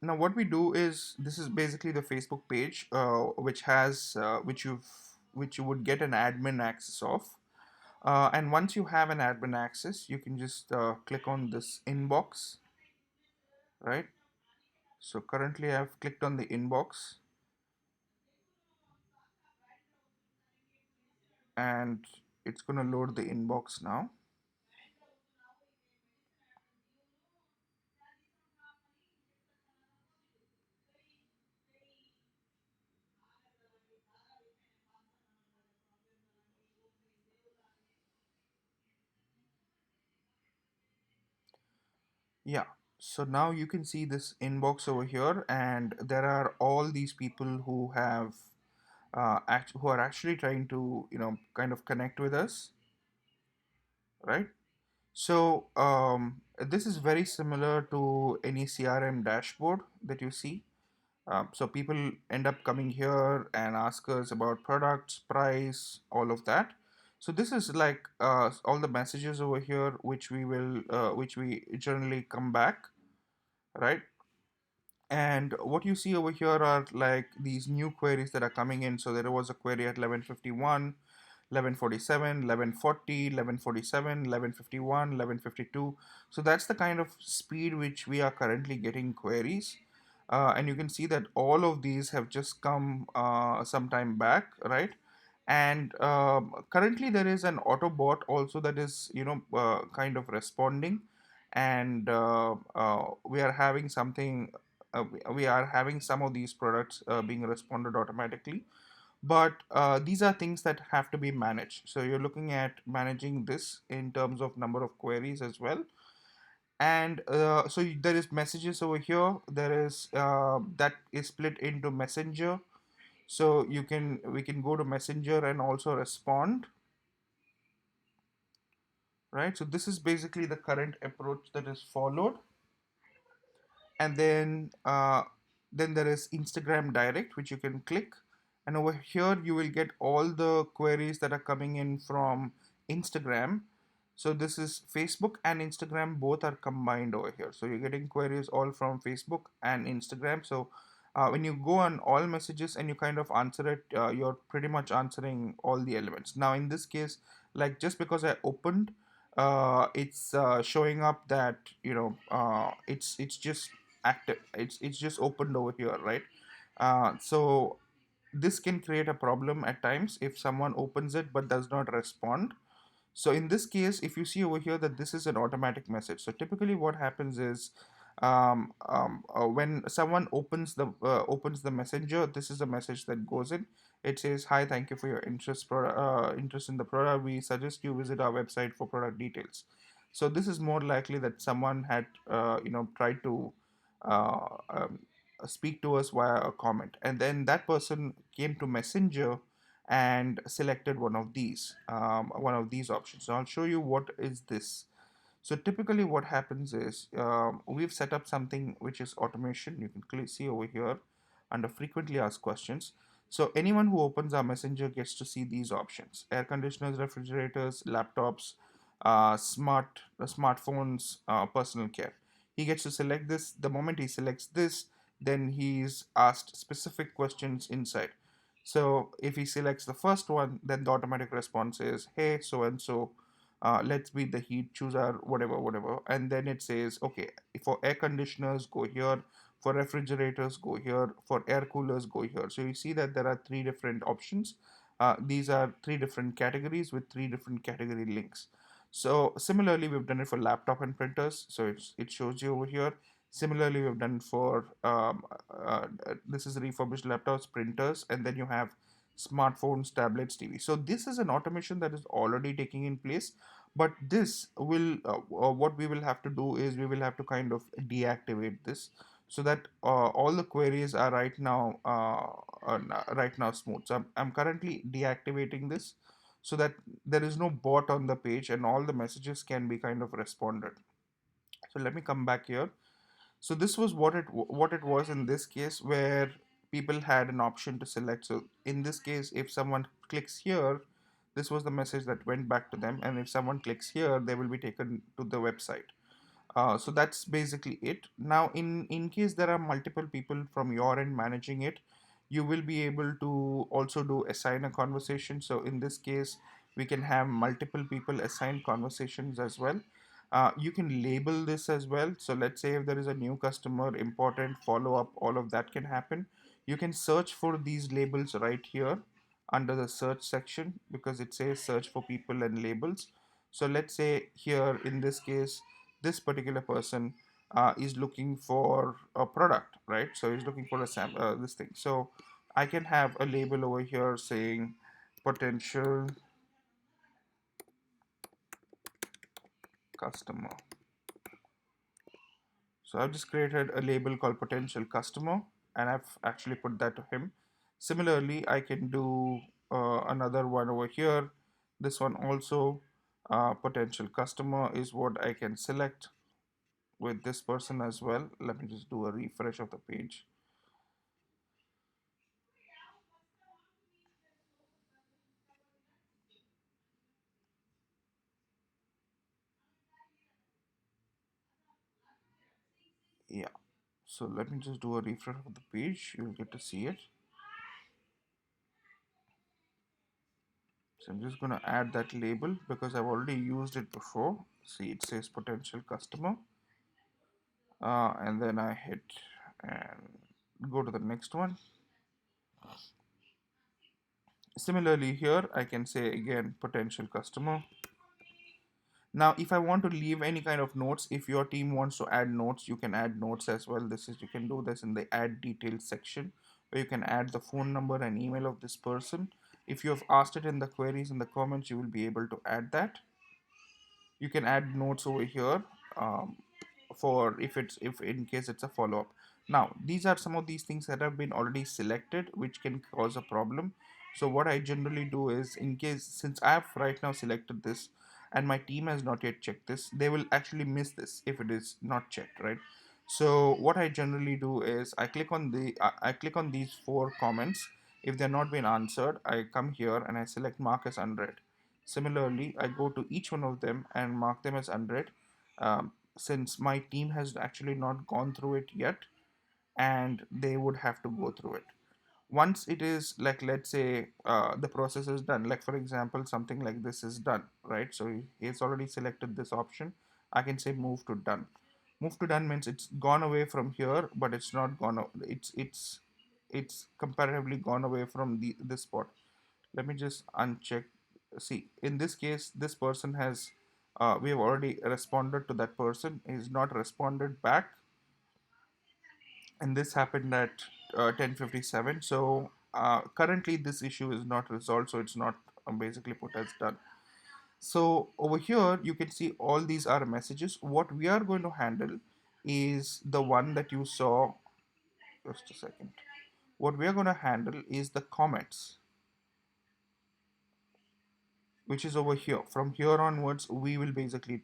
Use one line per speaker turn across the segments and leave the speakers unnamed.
Now what we do is, this is basically the Facebook page, which has which you would get an admin access of. And once you have an admin access, you can just click on this inbox, right? So currently I've clicked on the inbox, and it's going to load the inbox now. Yeah. So now you can see this inbox over here, and there are all these people who have who are actually trying to, kind of connect with us, right? So this is very similar to any CRM dashboard that you see. So people end up coming here and ask us about products, price, all of that. So this is like all the messages over here, which we generally come back, right? And what you see over here are like these new queries that are coming in. So there was a query at 11:51, 11:47, 11:40, 11:47, 11:51, 11:52. So that's the kind of speed which we are currently getting queries. And you can see that all of these have just come some time back, right? And currently there is an Autobot also that is, kind of responding. And we are having something, we are having some of these products being responded automatically. But these are things that have to be managed. So you're looking at managing this in terms of number of queries as well. And there is messages over here. There is that is split into messenger. So we can go to messenger and also respond, right? So this is basically the current approach that is followed. And then there is Instagram direct, which you can click, and over here you will get all the queries that are coming in from Instagram. So this is Facebook and Instagram, both are combined over here, so you're getting queries all from Facebook and Instagram. So when you go on all messages and you kind of answer it, you're pretty much answering all the elements. Now in this case, like, just because I opened, it's showing up that, it's just active, it's just opened over here, right? So this can create a problem at times if someone opens it but does not respond. So in this case, if you see over here that this is an automatic message, so typically what happens is, when someone opens the messenger, this is a message that goes in. It says, "Hi, thank you for your interest in the product. We suggest you visit our website for product details." So this is more likely that someone had, tried to uh, um, speak to us via a comment, and then that person came to messenger and selected one of these options. So I'll show you what is this. So typically what happens is, we've set up something which is automation. You can clearly see over here under frequently asked questions. So anyone who opens our messenger gets to see these options: air conditioners, refrigerators, laptops, smartphones, personal care. He gets to select this. The moment he selects this, then he's asked specific questions inside. So if he selects the first one, then the automatic response is, "Hey, so and so, let's beat the heat, choose our whatever, whatever." And then it says, okay, for air conditioners, go here. For refrigerators, go here. For air coolers, go here. So you see that there are three different options. These are three different categories with three different category links. So similarly, we've done it for laptop and printers. So it shows you over here. Similarly, we've done for this is refurbished laptops, printers, and then you have smartphones, tablets, TV. So this is an automation that is already taking in place. But this will what we will have to do is we will have to kind of deactivate this, so that all the queries are right now smooth. So I'm currently deactivating this, so that there is no bot on the page and all the messages can be kind of responded. So let me come back here. So this was what it was in this case, where people had an option to select. So in this case, if someone clicks here, this was the message that went back to them, and if someone clicks here, they will be taken to the website. So that's basically it. Now, in case there are multiple people from your end managing it, you will be able to also do assign a conversation. So in this case, we can have multiple people assign conversations as well. You can label this as well. So let's say if there is a new customer, important follow up, all of that can happen. You can search for these labels right here under the search section because it says search for people and labels. So let's say here in this case, this particular person is looking for a product, right? So he's looking for a this thing. So I can have a label over here saying potential customer. So I've just created a label called potential customer, and I've actually put that to him. Similarly, I can do another one over here. This one also, potential customer is what I can select with this person as well. Let me just do a refresh of the page. Yeah. So let me just do a refresh of the page. You'll get to see it. So I'm just going to add that label because I've already used it before. See, it says potential customer. And then I hit and go to the next one. Similarly here, I can say again potential customer. Now, if I want to leave any kind of notes, if your team wants to add notes, you can add notes as well. You can do this in the add details section where you can add the phone number and email of this person. If you have asked it in the queries in the comments, you will be able to add that. You can add notes over here, um, for if in case it's a follow-up. Now these are some of these things that have been already selected which can cause a problem. So what I generally do is, in case, since I have right now selected this and my team has not yet checked this, they will actually miss this if it is not checked, right? So what I generally do is I click on these four comments. If they're not been answered, I come here and I select mark as unread. Similarly, I go to each one of them and mark them as unread, since my team has actually not gone through it yet, and they would have to go through it. Once it is, like, let's say the process is done, like for example something like this is done, right? So he's already selected this option. I can say move to done. Move to done means it's gone away from here, but it's not gone it's comparatively gone away from this spot. Let me just uncheck. See, in this case this person has, we have already responded to that person. He's not responded back, and this happened at 10:57. So currently this issue is not resolved, so it's not basically put as done. So over here you can see all these are messages. What we are going to handle is the one that you saw. Just a second. What we are going to handle is the comments, which is over here. From here onwards we will basically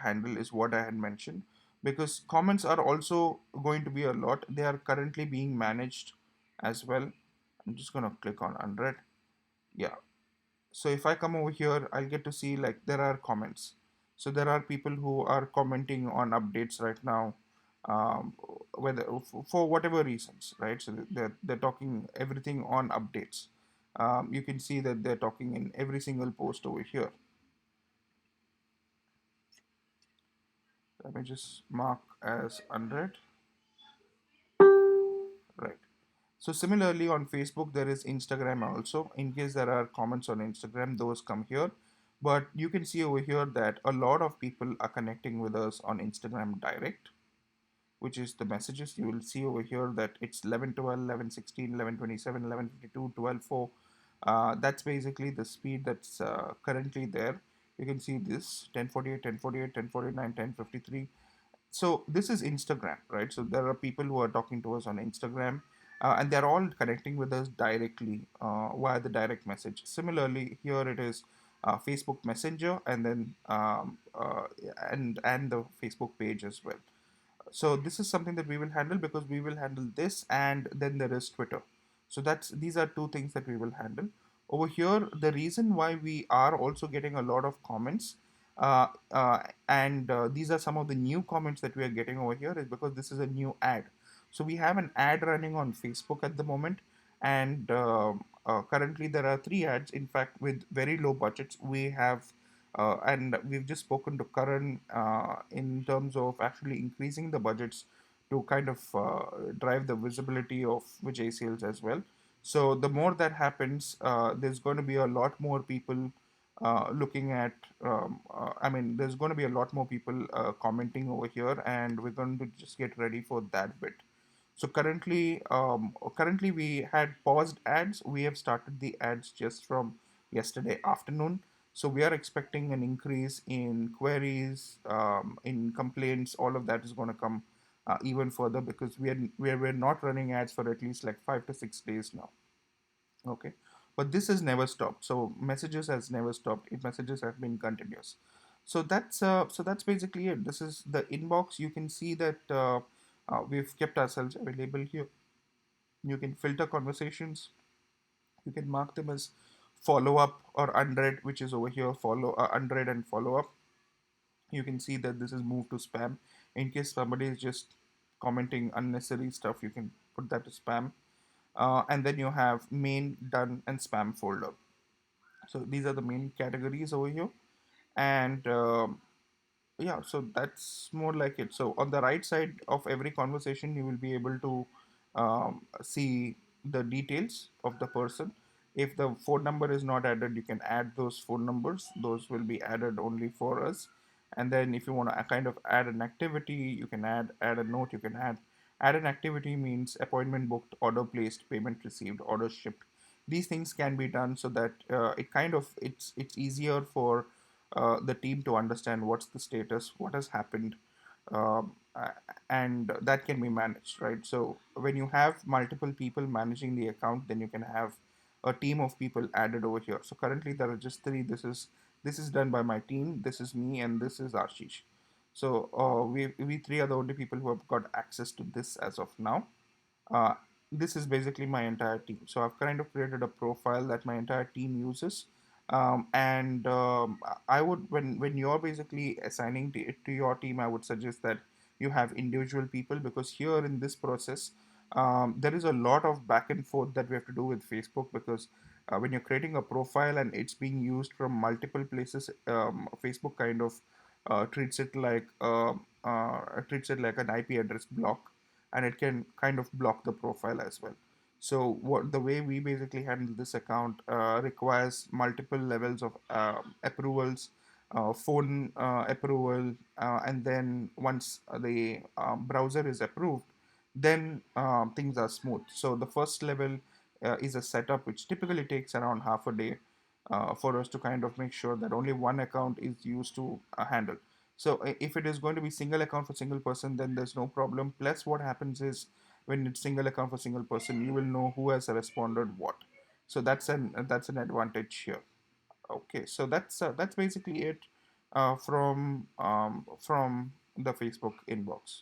handle is what I had mentioned, because comments are also going to be a lot. They are currently being managed as well. I'm just going to click on unread. Yeah. So if I come over here, I'll get to see like there are comments. So there are people who are commenting on updates right now, um, whether for whatever reasons, right? So they're talking everything on updates. You can see that they're talking in every single post over here. Let me just mark as unread. Right. So similarly on Facebook, there is Instagram also. In case there are comments on Instagram, those come here. But you can see over here that a lot of people are connecting with us on Instagram direct, which is the messages. You will see over here that it's 11:12, 11:16, 11:27, 11:52, 12:04. That's basically the speed that's currently there. You can see this 10:48, 10:48, 10:49, 10:53. So this is Instagram, right? So there are people who are talking to us on Instagram, and they're all connecting with us directly via the direct message. Similarly, here it is Facebook Messenger, and then and the Facebook page as well. So this is something that we will handle, because we will handle this, and then there is Twitter. So that's these are two things that we will handle over here. The reason why we are also getting a lot of comments uh, and these are some of the new comments that we are getting over here is because this is a new ad. So we have an ad running on Facebook at the moment, and currently there are three ads. In fact, with very low budgets, we have. And we've just spoken to Karan in terms of actually increasing the budgets to kind of drive the visibility of Vijay sales as well. So the more that happens, there's going to be a lot more people looking at. I mean, there's going to be a lot more people commenting over here, and we're going to just get ready for that bit. So currently we had paused ads. We have started the ads just from yesterday afternoon. So we are expecting an increase in queries, in complaints. All of that is going to come even further because we're not running ads for at least like 5 to 6 days now. Okay, but this has never stopped. So messages has never stopped. It messages have been continuous. So that's basically it. This is the inbox. You can see that we've kept ourselves available here. You can filter conversations. You can mark them as follow up or unread, which is over here. Follow unread and follow up. You can see that this is moved to spam. In case somebody is just commenting unnecessary stuff, you can put that to spam. And then you have main, done, and spam folder. So these are the main categories over here. And yeah, so that's more like it. So on the right side of every conversation you will be able to see the details of the person. If the phone number is not added, you can add those phone numbers. Those will be added only for us. And then if you want to kind of add an activity, you can add a note. You can add an activity means appointment booked, order placed, payment received, order shipped. These things can be done so that it's easier for the team to understand what's the status, what has happened, and that can be managed, right? So when you have multiple people managing the account, then you can have a team of people added over here. So currently there are just three. This is done by my team. This is me, and this is Ashish. So we three are the only people who have got access to this as of now. uh, this is basically my entire team. So I've kind of created a profile that my entire team uses. And I would, when you're basically assigning it to your team, I would suggest that you have individual people, because here in this process, there is a lot of back and forth that we have to do with Facebook, because when you're creating a profile and it's being used from multiple places, Facebook kind of treats it like an IP address block, and it can kind of block the profile as well. So what the way we basically handle this account requires multiple levels of approvals, phone approval, and then once the browser is approved, then things are smooth. So the first level is a setup which typically takes around half a day for us to kind of make sure that only one account is used to handle. So if it is going to be single account for single person, then there's no problem. Plus, what happens is when it's single account for single person, you will know who has responded what. So that's an advantage here. Okay, so that's basically it from the Facebook inbox.